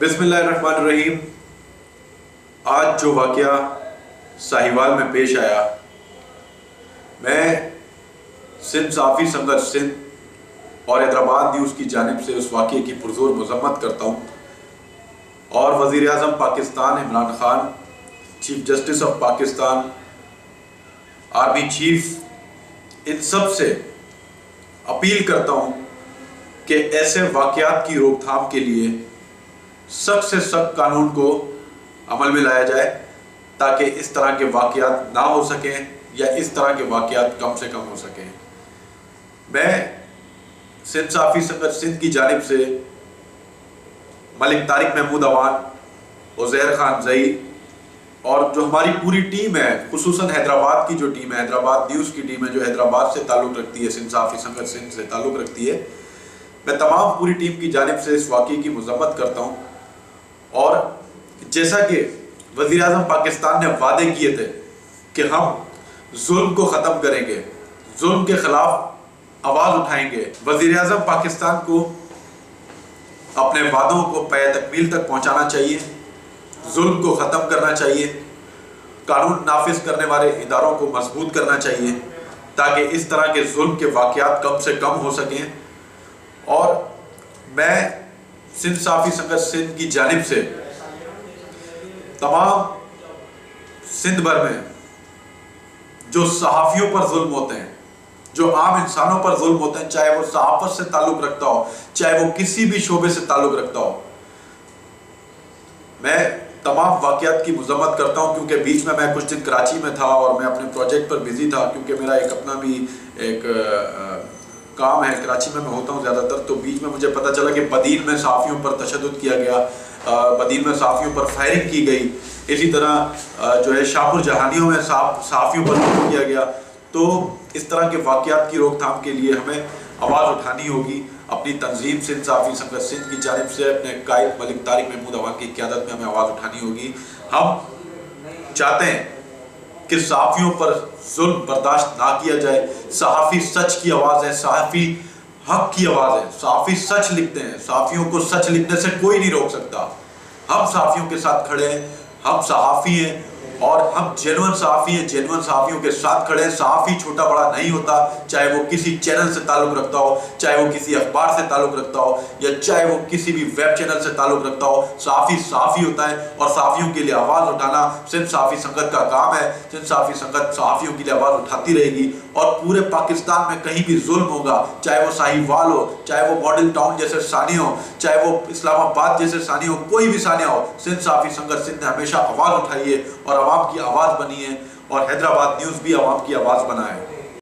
بسم اللہ الرحمن الرحیم۔ آج جو واقعہ ساہیوال میں پیش آیا، میں سندھ صحافی سنگھرش سندھ اور حیدرآباد نیوز کی جانب سے اس واقعے کی پرزور مذمت کرتا ہوں، اور وزیر اعظم Pakistan Imran Khan, chief justice of Pakistan, army chief, ان سب سے اپیل کرتا ہوں کہ ایسے واقعات کی روک تھام کے لیے سخت سے سخت قانون کو عمل میں لایا جائے، تاکہ اس طرح کے واقعات نہ ہو سکیں یا اس طرح کے واقعات کم سے کم ہو سکیں۔ میں سندھ صحافی سنگھرش سندھ کی جانب سے ملک طارق محمود عوان، عزیر خان زئی اور جو ہماری پوری ٹیم ہے، خصوصاً حیدرآباد کی جو ٹیم ہے، حیدرآباد نیوز کی ٹیم ہے جو حیدرآباد سے تعلق رکھتی ہے، سندھ صحافی سنگھرش سندھ سے تعلق رکھتی ہے، میں تمام پوری ٹیم کی جانب سے اس واقعے کی مذمت کرتا ہوں۔ اور جیسا کہ وزیر اعظم پاکستان نے وعدے کیے تھے کہ ہم ظلم کو ختم کریں گے، ظلم کے خلاف آواز اٹھائیں گے، وزیر اعظم پاکستان کو اپنے وعدوں کو پے تکمیل تک پہنچانا چاہیے، ظلم کو ختم کرنا چاہیے، قانون نافذ کرنے والے اداروں کو مضبوط کرنا چاہیے، تاکہ اس طرح کے ظلم کے واقعات کم سے کم ہو سکیں۔ اور میں سندھ صحافی سنگھرش سندھ کی جانب سے تمام سندھ بھر میں جو صحافیوں پر ظلم ہوتے ہیں، جو عام انسانوں پر ظلم ہوتے ہیں، چاہے وہ صحافت سے تعلق رکھتا ہو، چاہے وہ کسی بھی شعبے سے تعلق رکھتا ہو، میں تمام واقعات کی مذمت کرتا ہوں۔ کیونکہ بیچ میں کچھ دن کراچی میں تھا اور میں اپنے پروجیکٹ پر بزی تھا، کیونکہ میرا ایک اپنا بھی ایک کام ہے، کراچی میں ہوتا ہوں زیادہ تر، تو بیچ میں مجھے پتہ چلا کہ بدین میں صحافیوں پر تشدد کیا گیا، بدین میں صحافیوں پر فائرنگ کی گئی، اسی طرح جو ہے شاہپور جہانیوں میں صحافیوں پر ظلم کیا گیا۔ تو اس طرح کے واقعات کی روک تھام کے لیے ہمیں آواز اٹھانی ہوگی، اپنی تنظیم سندھ صحافی سنگھرش سندھ کی جانب سے اپنے قائد ملک طارق محمود عوان کی قیادت میں ہمیں آواز اٹھانی ہوگی۔ ہم چاہتے ہیں کہ صحافیوں پر ظلم برداشت نہ کیا جائے۔ صحافی سچ کی آواز ہے، صحافی حق کی آواز ہے، صحافی سچ لکھتے ہیں، صحافیوں کو سچ لکھنے سے کوئی نہیں روک سکتا۔ ہم صحافیوں کے ساتھ کھڑے ہیں، ہم صحافی ہیں اور ہم جینوئن صحافی ہیں، جینوئن صحافیوں کے ساتھ کھڑے ہیں۔ صحافی چھوٹا بڑا نہیں ہوتا، چاہے وہ کسی چینل سے تعلق رکھتا ہو، چاہے وہ کسی اخبار سے تعلق رکھتا ہو، یا چاہے وہ کسی بھی ویب چینل سے تعلق رکھتا ہو، صحافی صحافی ہوتا ہے۔ اور صحافیوں کے لیے آواز اٹھانا سندھ صحافی سنگھرش کا کام ہے۔ سندھ صحافی سنگھرش صحافیوں کے لیے آواز اٹھاتی رہے گی، اور پورے پاکستان میں کہیں بھی ظلم ہوگا، چاہے وہ ساہیوال ہو، چاہے وہ ماڈل ٹاؤن جیسے ثانیہ ہو، چاہے وہ اسلام آباد جیسے ثانیہ ہو، کوئی بھی ثانیہ ہو، سندھ صحافی سنگھرش سندھ نے ہمیشہ آواز اٹھائی ہے اور عوام کی آواز بنی ہے، اور حیدرآباد نیوز بھی عوام کی آواز بنا ہے۔